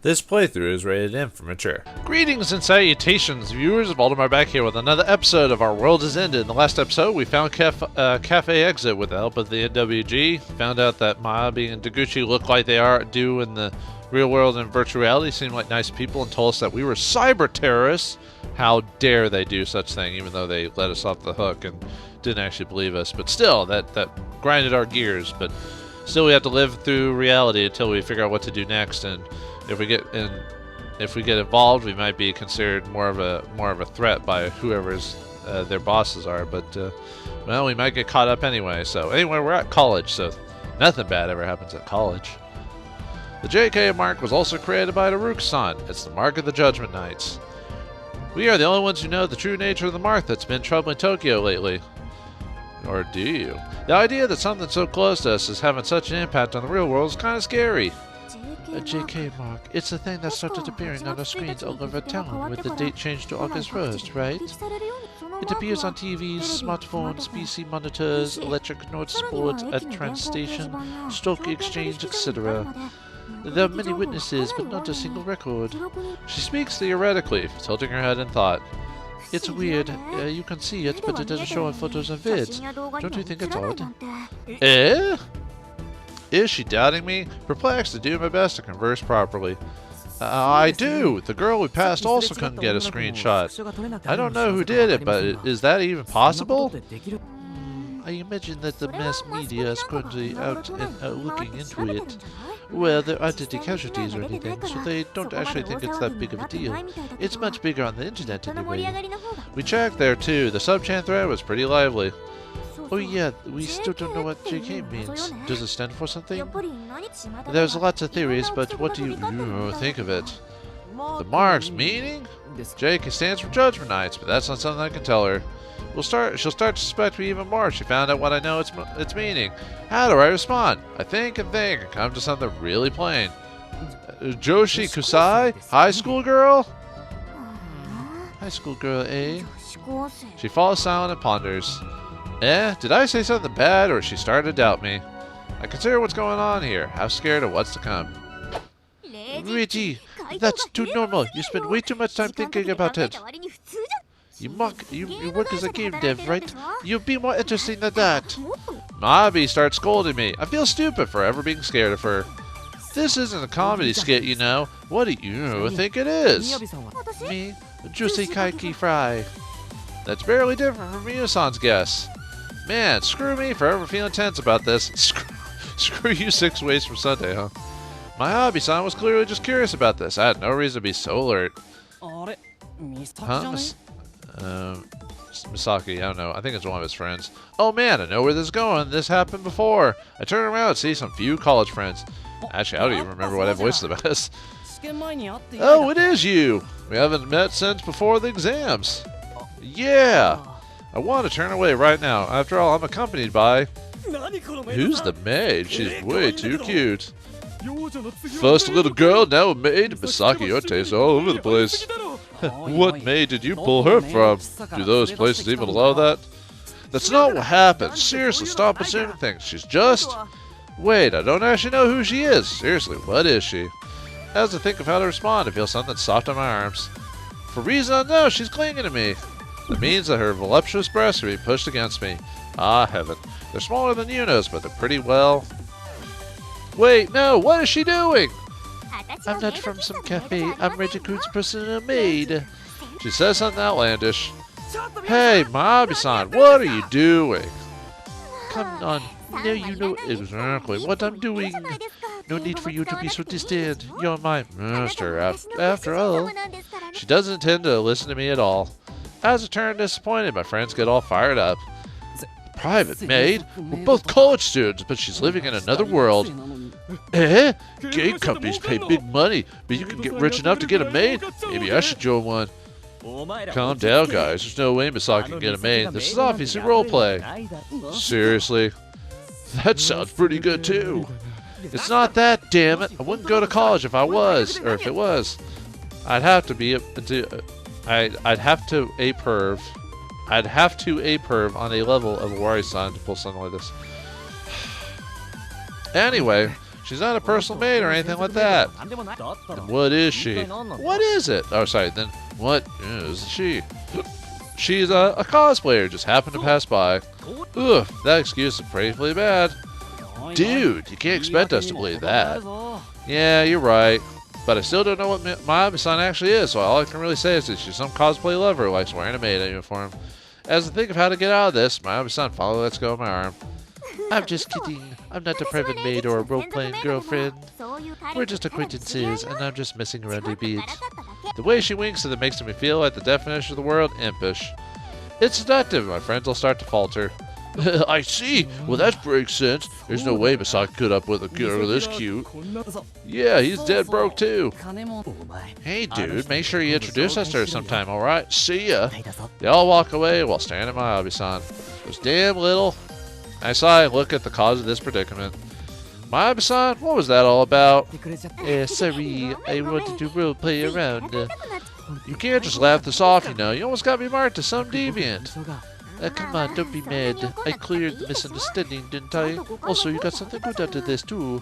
This playthrough is rated M for mature. Greetings and salutations, viewers of Vauldemare back here with another episode of Our World Is Ended. In the last episode, we found Cafe Exit with the help of the NWG. Found out that Maabi and Deguchi look like they do in the real world and virtual reality. Seemed like nice people and told us that we were cyber terrorists. How dare they do such thing, even though they let us off the hook and didn't actually believe us. But still, that grinded our gears. But still, we have to live through reality until we figure out what to do next. And if we get involved, we might be considered more of a threat by whoever's their bosses are. But well, we might get caught up anyway. So anyway, we're at college, so nothing bad ever happens at college. The JK mark was also created by Asakusa. It's the mark of the Judgement Knights. We are the only ones who know the true nature of the mark that's been troubling Tokyo lately. Or do you? The idea that something so close to us is having such an impact on the real world is kind of scary. A JK mark. It's the thing that started appearing on our screens all over town with the date changed to August 1st, right? It appears on TVs, smartphones, PC monitors, electric notes boards at train station, stock exchange, etc. There are many witnesses, but not a single record. She speaks theoretically, tilting her head in thought. It's weird. You can see it, but it doesn't show in photos and vids. Don't you think it's odd? Eh? Is she doubting me? Perplexed to do my best to converse properly. I do! The girl we passed also couldn't get a screenshot. I don't know who did it, but is that even possible? I imagine that the mass media is currently out and looking into it. Well, there aren't any casualties or anything, so they don't actually think it's that big of a deal. It's much bigger on the internet anyway. We checked there too. The sub-chan thread was pretty lively. Oh yeah, we still don't know what JK means. Does it stand for something? There's lots of theories, but what do you think of it? The mark's meaning? JK stands for Judgement Knights, but that's not something I can tell her. She'll start to suspect me even more if she found out what I know its meaning. How do I respond? I think and come to something really plain. Joshi Kusai? High school girl? High school girl, eh? She falls silent and ponders. Did I say something bad, or she started to doubt me? I consider what's going on here, half scared of what's to come. Reiji, that's too normal. You spend way too much time thinking about it. You work as a game dev, right? You'd be more interesting than that. Maabi starts scolding me. I feel stupid for ever being scared of her. This isn't a comedy skit, you know. What do you think it is? Me, Juicy Kaiki Fry. That's barely different from Miyo-san's guess. Man, screw me for ever feeling tense about this. Screw you 6 ways from Sunday, huh? Maabi-san was clearly just curious about this. I had no reason to be so alert. Huh? Misaki, I don't know. I think it's one of his friends. Oh man, I know where this is going. This happened before. I turn around and see some few college friends. Actually, I don't even remember what I voiced the best. Oh, it is you! We haven't met since before the exams. Yeah! I want to turn away right now. After all, I'm accompanied by... Who's the maid? She's way too cute. First a little girl, now a maid. Misaki, your taste all over the place. What maid did you pull her from? Do those places even allow that? That's not what happened. Seriously, stop assuming things. She's just... Wait, I don't actually know who she is. Seriously, what is she? As I think of how to respond, I feel something soft on my arms. For reason unknown, she's clinging to me. That means that her voluptuous breasts are being pushed against me. Ah, heaven. They're smaller than Yuno's, but they're pretty well... Wait, no, what is she doing? I'm not from some cafe. I'm Reiji-kun's personal maid. She says something outlandish. Hey, Maabi-san, what are you doing? Come on. Now you know exactly what I'm doing. No need for you to be so distant. You're my master, after all. She doesn't intend to listen to me at all. As I turn disappointed, my friends get all fired up. Private maid? We're both college students, but she's living in another world. Eh? Game companies pay big money, but you can get rich enough to get a maid? Maybe I should join one. Calm down, guys. There's no way Misaki can get a maid. This is obviously roleplay. Seriously? That sounds pretty good, too. It's not that, damn it. I wouldn't go to college if I was, or if it was. I'd have to be I'd have to a perv. I'd have to a perv on a level of Wari-san to pull something like this. Anyway, She's not a personal maid or anything like that. Then what is she? What is it? Oh, sorry. Then what is she? She's a cosplayer. Just happened to pass by. Ugh, that excuse is pretty bad. Dude, you can't expect us to believe that. Yeah, you're right. But I still don't know what Mayami-san actually is, so all I can really say is that she's some cosplay lover who likes wearing a maid uniform. As I think of how to get out of this, Mayami-san finally lets go of my arm. I'm just kidding. I'm not a private maid or a role-playing girlfriend. We're just acquaintances, and I'm just messing around a bit. The way she winks at it makes me feel like the definition of the word impish. It's seductive, my friends will start to falter. I see. Well, that makes sense. There's no way Misaki could up with a girl this cute. Yeah, he's dead broke too. Hey, dude, make sure you introduce us to her sometime, alright? See ya. They all walk away while staring at my Abe-san. Those damn little... I sigh and look at the cause of this predicament. My Abe-san, what was that all about? Sorry, I wanted to roleplay around. You can't just laugh this off, you know. You almost got me marked as some deviant. Come on, don't be mad. I cleared the misunderstanding, didn't I? Also, you got something good out of this, too.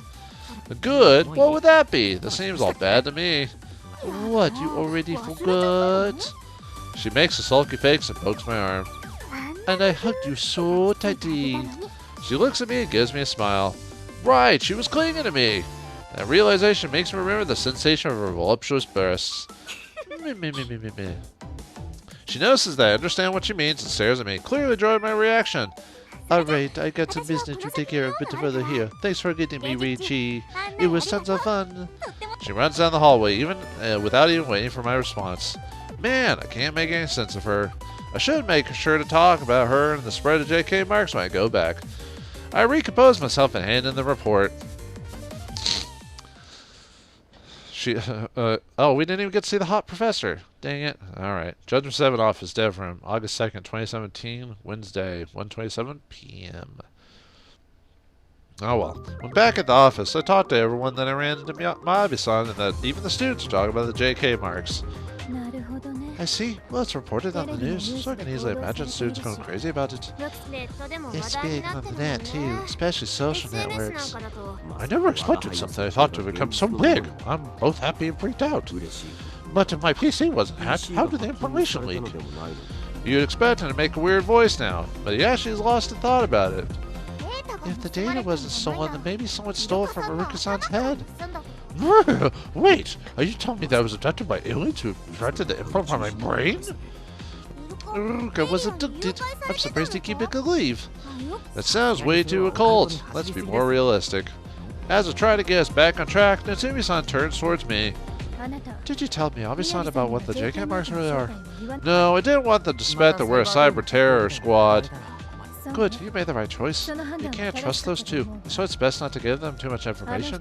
Good? What would that be? This seems all bad to me. What, you already forgot? She makes a sulky face and pokes my arm. And I hugged you so tightly. She looks at me and gives me a smile. Right, she was clinging to me. That realization makes me remember the sensation of her voluptuous breasts. She notices that I understand what she means and stares at me, clearly enjoying my reaction. Alright, I got some business to take care of a bit further here. Thanks for getting me, Reiji. It was tons of fun. She runs down the hallway, without even waiting for my response. Man, I can't make any sense of her. I should make sure to talk about her and the spread of JK marks when I go back. I recompose myself and hand in the report. Oh, we didn't even get to see the hot professor. Dang it. Alright. Judgment 7 office, dev room, August 2nd, 2017, Wednesday, 1:27 p.m. Oh well. When back at the office, I talked to everyone, then I ran into Mayabi-san, and that even the students were talking about the JK marks. I see. Well, it's reported on the news, so I can easily imagine students going crazy about it. It's big on the net, too, especially social networks. I never expected something I thought to become so big. I'm both happy and freaked out. But if my PC wasn't hacked, how did the information leak? You'd expect him to make a weird voice now, but he actually has lost a thought about it. If the data wasn't stolen, then maybe someone stole it from Haruka-san's head. Wait, are you telling me that I was abducted by aliens who directed the info from my brain? Haruka was abducted. I'm surprised he keep it alive. That sounds way too occult. Let's be more realistic. As I try to get us back on track, Natsumi-san turns towards me. Did you tell Miyabi-san about what the JK marks really are? No, I didn't want them to suspect that we're a cyber terror squad. Good, you made the right choice. You can't trust those two, so it's best not to give them too much information.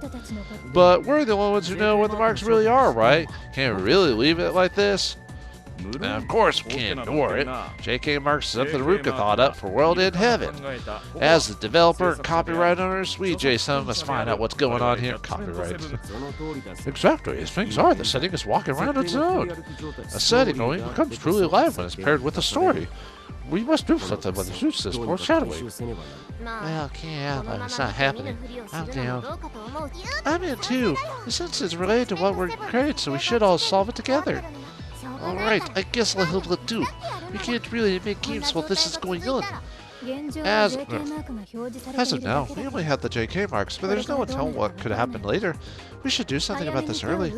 But we're the only ones who know what the marks really are, right? Can't we really leave it like this? And of course we can't ignore it. JK marks is something Haruka thought up for World in Heaven. As the developer and copyright owners, we, Jason, must find out what's going on here. Copyright. Exactly, as things are, the setting is walking around on its own. A setting only becomes truly alive when it's paired with a story. We must do something when the suits this foreshadowing. Well, can't help it. It's not happening. I'm down. I'm in too. The sense is related to what we're creating, so we should all solve it together. Alright, I guess I'll help it too. We can't really make games while this is going on. As of now, we only have the JK marks, but there's no one telling what could happen later. We should do something about this early.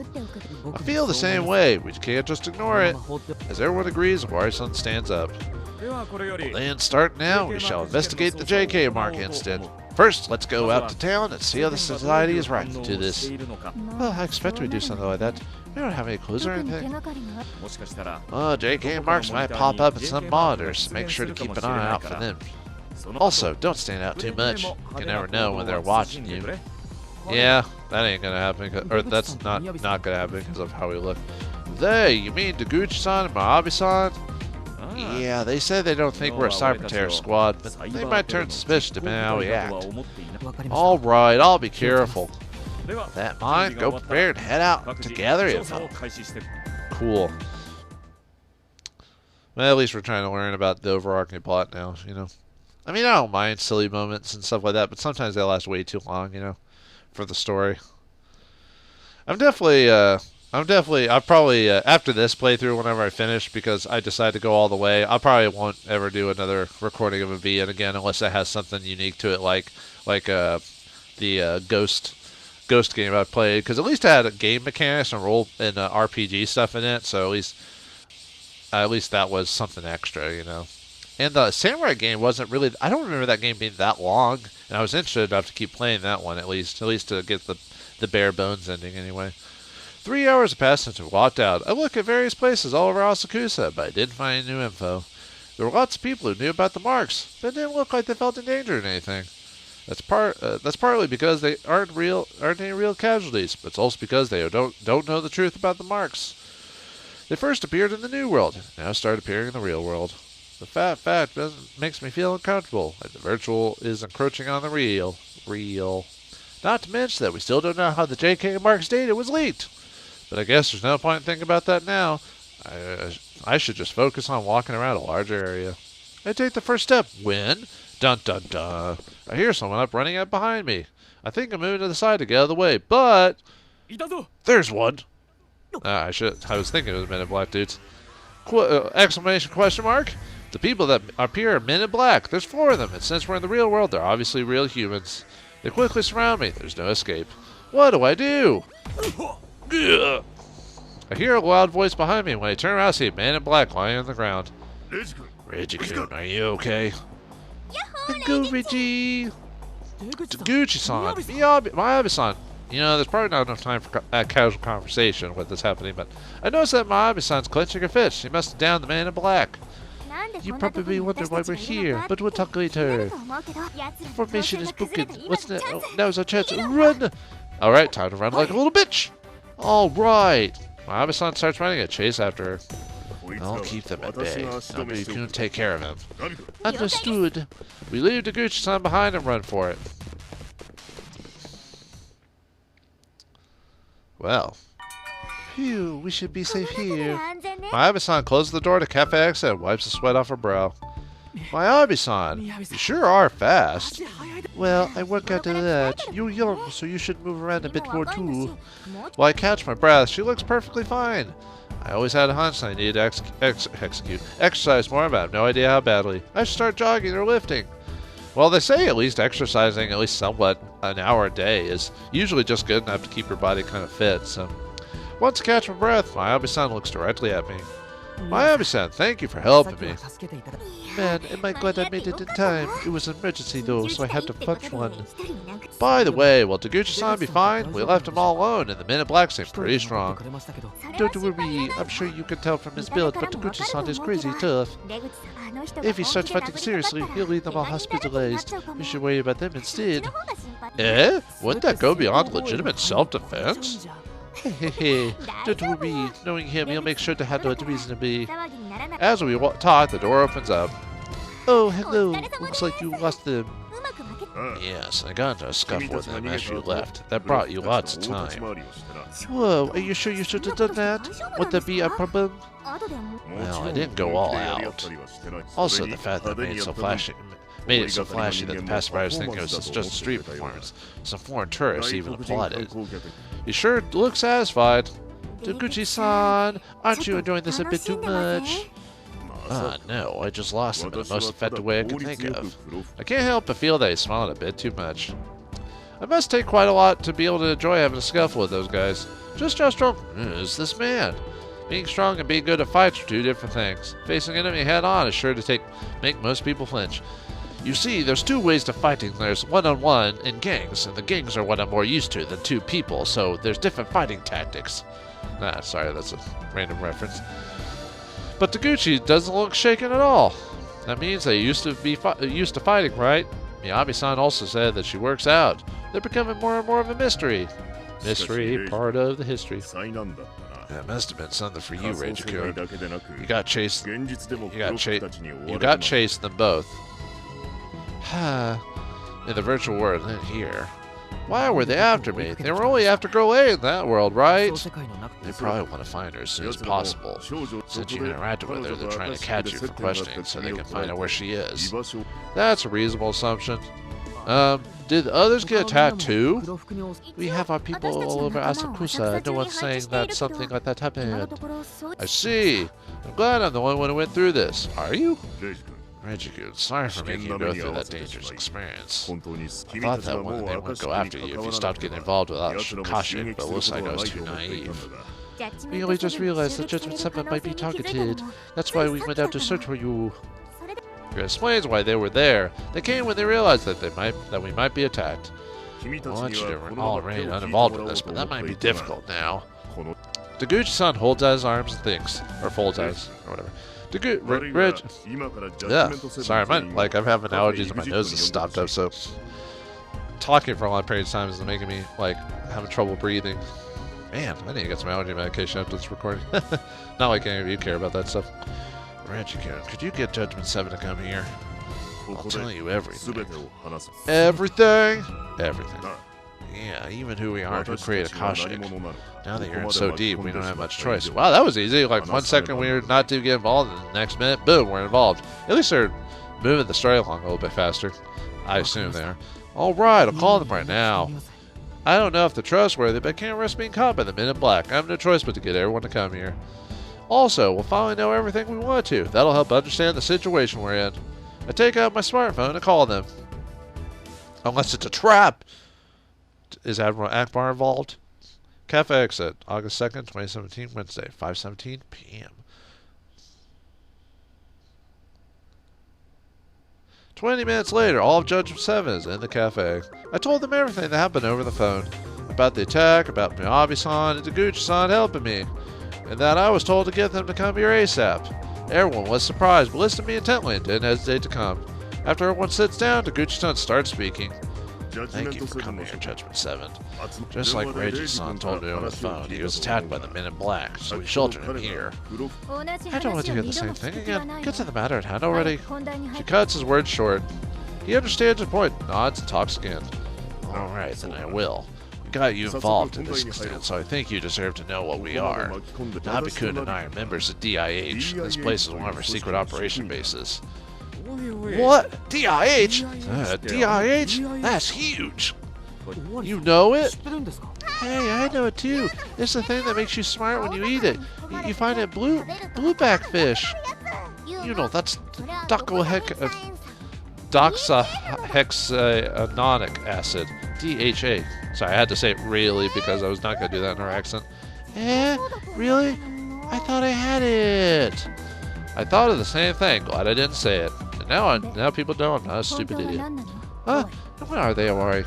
I feel the same way. We can't just ignore it. As everyone agrees, Wari-san stands up. Then start now, we shall investigate the JK mark incident. First, let's go out to town and see how the society is reacting to this. Well, I expect we do something like that. We don't have any clues or anything. JK marks might pop up in some monitors, so make sure to keep an eye out for them. Also, don't stand out too much. You can never know when they're watching you. Yeah, that ain't gonna happen, or that's not gonna happen because of how we look. They, you mean Deguchi-san and Miyabi-san? Yeah, they say they don't think we're a cyber terror squad, but they might turn suspicious depending on how we act. Alright, I'll be careful. With that in mind, go prepared and head out to gather info. Cool. Well, at least we're trying to learn about the overarching plot now, you know. I mean, I don't mind silly moments and stuff like that, but sometimes they last way too long, you know. for the story. I'll probably, after this playthrough, whenever I finish, because I decide to go all the way, I probably won't ever do another recording of a VN again unless it has something unique to it, like the Ghost game I played, because at least it had a game mechanics and role and RPG stuff in it, so at least that was something extra, you know. And the Samurai game wasn't really, I don't remember that game being that long, and I was interested enough to keep playing that one at least to get the bare bones ending anyway. 3 hours have passed since we walked out. I looked at various places all over Asakusa, but I didn't find any new info. There were lots of people who knew about the marks, but it didn't look like they felt in danger or anything. That's partly because they aren't any real casualties, but it's also because they don't know the truth about the marks. They first appeared in the New World, and now start appearing in the real world. The fact makes me feel uncomfortable, like the virtual is encroaching on the real. Not to mention that we still don't know how the JK Marks data was leaked. But I guess there's no point in thinking about that now. I should just focus on walking around a larger area. I take the first step when, dun dun dun, I hear someone up running up behind me. I think I'm moving to the side to get out of the way, but there's one. I was thinking it was Men in Black dudes. Exclamation question mark. The people that appear are Men in Black. There's 4 of them, and since we're in the real world, they're obviously real humans. They quickly surround me. There's no escape. What do I do? Ugh. I hear a loud voice behind me. When I turn around, I see a Man in Black lying on the ground. Reiji-kun, are you okay? Go, Reiji! Deguchi-san, Miyabi-san. You know, there's probably not enough time for a casual conversation with this happening, but I noticed that Miyabi-san's clenching her fist. She must have downed the Man in Black. You probably wonder why we're here, but we'll talk later. Formation is broken. What's that? Oh, now's our chance. Run! Alright, time to run like a little bitch. Alright. Miyabi-san starts running a chase after her. I'll keep them at bay. Now maybe you can take care of him. Understood. We leave Deguchi-san behind and run for it. Well. Phew, we should be safe here. Miyabi-san closes the door to Cafe exit and wipes the sweat off her brow. Miyabi-san, you sure are fast. Well, I work out of that. You're young, so you should move around a bit more too. While I catch my breath, she looks perfectly fine. I always had a hunch that I needed to exercise more, but I have no idea how badly. I should start jogging or lifting. Well, they say at least exercising at least somewhat an hour a day is usually just good enough to keep your body kind of fit, so... Once I catch my breath, Miyabi-san looks directly at me. Miyabi-san, thank you for helping me. Man, am I glad I made it in time. It was an emergency though, so I had to punch one. By the way, will Deguchi-san be fine? We left him all alone, and the Men in Black seem pretty strong. Don't worry, I'm sure you can tell from his build, but Deguchi-san is crazy tough. If he starts fighting seriously, he'll leave them all hospitalized. We should worry about them instead. Eh? Wouldn't that go beyond legitimate self-defense? Hehehe, don't worry. Knowing him, he'll make sure to handle it reasonably. As we talk, the door opens up. Oh, hello. Looks like you lost them. Yes, I got into a scuffle with them as you left. That brought you lots of time. Whoa, are you sure you should have done that? Would that be a problem? Well, I didn't go all out. Also, the fact that I made it so flashy that the passersby think it was just a street performance. Some foreign tourists even applauded. You sure look satisfied. Deguchi-san, aren't you enjoying this a bit too much? No, I just lost him in the most effective way I could think of. I can't help but feel that he's smiling a bit too much. I must take quite a lot to be able to enjoy having a scuffle with those guys. Just how strong is this man? Being strong and being good at fights are 2 different things. Facing an enemy head-on is sure to make most people flinch. You see, there's 2 ways to fighting. There's one-on-one and gangs, and the gangs are what I'm more used to than 2 people, so there's different fighting tactics. Sorry, that's a random reference. But Deguchi doesn't look shaken at all. That means they used to be used to fighting, right? Miyabi-san also said that she works out. They're becoming more and more of a mystery. Mystery, part of the history. That must have been something for you, Reiji-kun. You got chased them both. In the virtual world, and here. Why were they after me? They were only after Girl A in that world, right? They probably want to find her as soon as possible. Since you interacted with her, they're trying to catch you for questioning so they can find out where she is. That's a reasonable assumption. Did the others get attacked too? We have our people all over Asakusa. No one's saying that something like that happened. I see. I'm glad I'm the only one who went through this. Are you? Reiji, sorry for making you go through that dangerous experience. I thought that one they would go after you if you stopped getting involved without caution, but it looks like I was too naive. We only just realized that Judgement 7 might be targeted. That's why we went out to search for you. It explains why they were there. They came when they realized that we might be attacked. I want you to all remain uninvolved in this, but that might be difficult now. Deguchi-san holds out his arms and thinks, or folds out his, or whatever. Yeah, sorry, I'm having allergies and my nose is stopped up, so talking for a long period of time is making me, like, having trouble breathing. Man, I need to get some allergy medication after this recording. Not like any of you care about that stuff. Reiji, could you get Judgement 7 to come here? I'll tell you everything. Everything? Everything. Yeah, even who we are to create a Akashic. Now that you're in so deep, we don't have much choice. Wow, that was easy. Like, 1 second we were not to get involved, and the next minute, boom, we're involved. At least they're moving the story along a little bit faster. I assume they are. Alright, I'll call them right now. I don't know if they're trustworthy, but I can't risk being caught by the Men in Black. I have no choice but to get everyone to come here. Also, we'll finally know everything we want to. That'll help understand the situation we're in. I take out my smartphone and call them. Unless it's a trap! Is Admiral Akbar involved? Cafe exit, August 2nd, 2017, Wednesday, 5:17 p.m. 20 minutes later, all of Judgement 7 is in the cafe. I told them everything that happened over the phone. About the attack, about Miyabi-san and Deguchi-san helping me, and that I was told to get them to come here ASAP. Everyone was surprised, but listened to me intently and didn't hesitate to come. After everyone sits down, Deguchi-san starts speaking. Thank you for coming here, Judgement 7. Just like Reiji-san told me over the phone, he was attacked by the Men in Black, so we sheltered him here. I don't want to hear the same thing again. Get to the matter at hand already. She cuts his words short. He understands her point, nods, and talks again. Alright, then I will. We got you involved to this extent, so I think you deserve to know what we are. Nabi-kun and I are members of DIH. This place is one of our secret operation bases. What? DIH? DIH? That's huge! You know it? Hey, I know it too. It's the thing that makes you smart when you eat it. You find it blueback fish. You know, that's doxahexanonic acid. DHA. Sorry, I had to say it really because I was not going to do that in her accent. Really? I thought I had it. I thought of the same thing. Glad I didn't say it. And now people know I'm not a stupid idiot. Huh? What are they, Ori?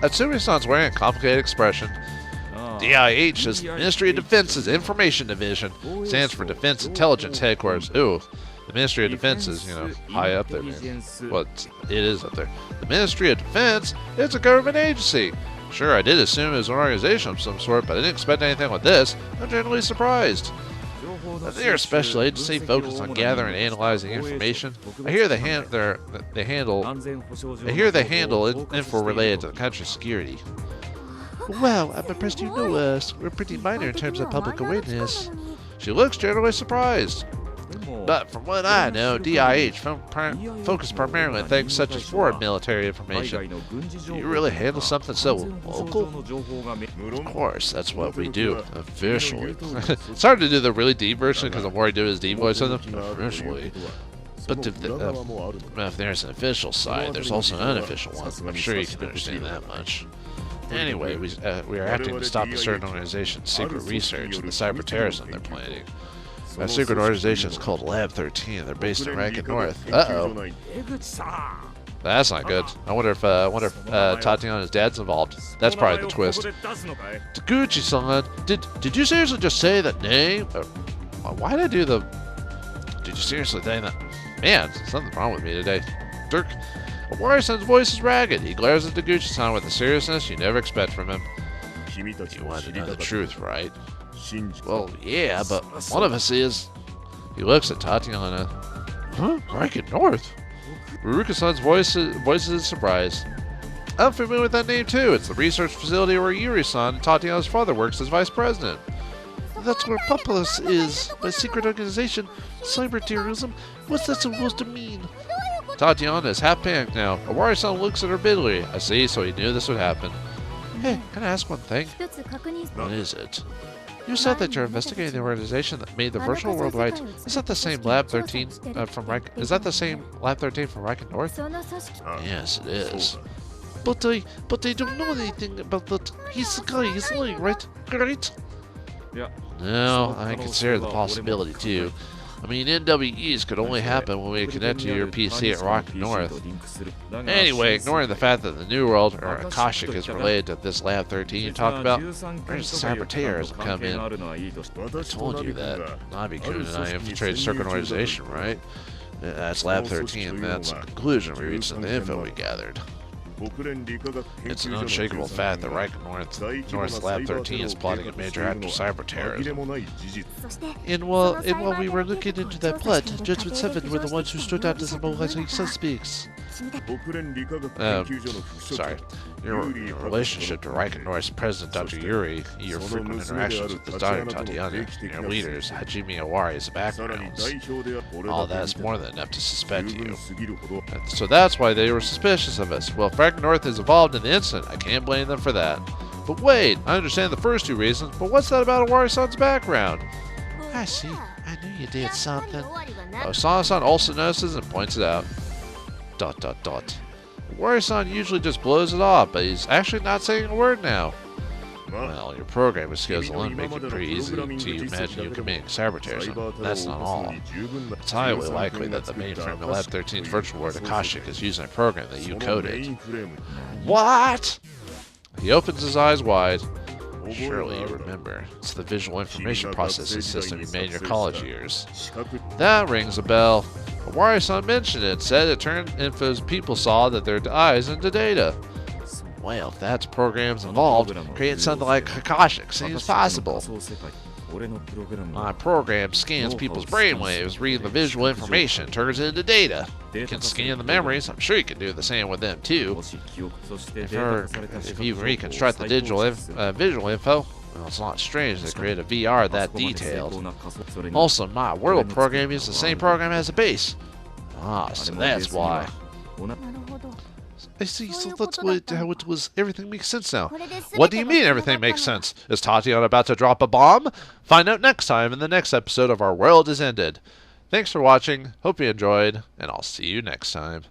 Atsumi-san's wearing a complicated expression. DIH is Ministry of Defense's Information Division. Stands for Defense Intelligence Headquarters. Ooh, the Ministry of Defense is, you know, high up there, man. Well, it is up there. The Ministry of Defense? It's a government agency. Sure, I did assume it was an organization of some sort, but I didn't expect anything like this. I'm generally surprised. They're a special agency focused on gathering and analyzing information. I hear they handle info related to the country's security. Wow, I'm impressed you know us. We're pretty minor in terms of public awareness. She looks generally surprised. But from what I know, DIH focus primarily on things such as foreign military information. Do you really handle something so local? Of course, that's what we do, officially. It's hard to do the really deep version because I'm worried to do his deep voice on them. Officially. But if there's an official side, there's also an unofficial one. I'm sure you can understand that much. Anyway, we are acting to stop a certain organization's secret research and the cyber terrorism they're planning. That secret organization is called Lab 13. They're based in Rankin North. Uh-oh. That's not good. I wonder if Tatiana's dad's involved. That's probably the twist. Deguchi-san, did you seriously just say that name? Why did I do the... Did you seriously say that? Man, something's wrong with me today. Dirk. Awari-san's voice is ragged. He glares at Deguchi-san with a seriousness you never expect from him. You want to know the truth, right? Well, yeah, but one of us is. He looks at Tatiana. Huh? Rankin North? Ruruka-san's voice is surprised. I'm familiar with that name too. It's the research facility where Yuri-san and Tatiana's father works as vice president. That's where Populous is. My secret organization. Cyber terrorism. What's that supposed to mean? Tatiana is half panicked now. Awari-san looks at her bitterly. I see, so he knew this would happen. Hey, can I ask one thing? What is it? You said that you're investigating the organization that made the virtual world right. Is that the same Lab 13 from Reich? Is that the same Lab 13 from Reich North? Yes, it is. But I don't know anything about that. He's the guy. He's lying, right? Right? No, I consider the possibility too. I mean, NWEs could only happen when we connect to your PC at Rock North. Anyway, ignoring the fact that the New World, or Akashic, is related to this Lab 13 you talked about, where's the saboteurs come in? I told you that. Nabi-kun and I infiltrated Circuit Organization, right? That's Lab 13, that's the conclusion we reached in the info we gathered. It's an unshakable fact that Reich North Lab 13 is plotting a major act of cyber terrorism. And while we were looking into that plot, Judgement 7 were the ones who stood out as the most likely suspects. Sorry. Your relationship to Reich North's president, Dr. Yuri, your frequent interactions with his daughter, Tatiana, and your leaders, Hajime Awari's backgrounds. All that's more than enough to suspect you. So that's why they were suspicious of us. Well, if Reich North is involved in the incident, I can't blame them for that. But wait, I understand the first two reasons, but what's that about Awari-san's background? I see. I knew you did something. Osana-san also notices and points it out. ... Awari-san usually just blows it off, but he's actually not saying a word now. Well, your programming skills alone make it pretty easy to imagine you committing cyberterrorism. That's not all. It's highly likely that the mainframe in Lab 13's virtual world Akashic is using a program that you coded. What? He opens his eyes wide. Surely you remember. It's the visual information processing system you made in your college years. That rings a bell. Awari-san mentioned it, said it turned info's people saw that their eyes into data. Well, if that's programs involved, creating something like Akashic seems possible. My program scans people's brainwaves, reading the visual information, turns it into data. You can scan the memories, I'm sure you can do the same with them too. If you reconstruct the visual info, well, it's not strange to create a VR that detailed. Also, my world program uses the same program as a base. Ah, so that's why. I see, so that's how it was. Everything makes sense now. What do you mean everything makes sense? Is Tatiana about to drop a bomb? Find out next time in the next episode of Our World Is Ended. Thanks for watching, hope you enjoyed, and I'll see you next time.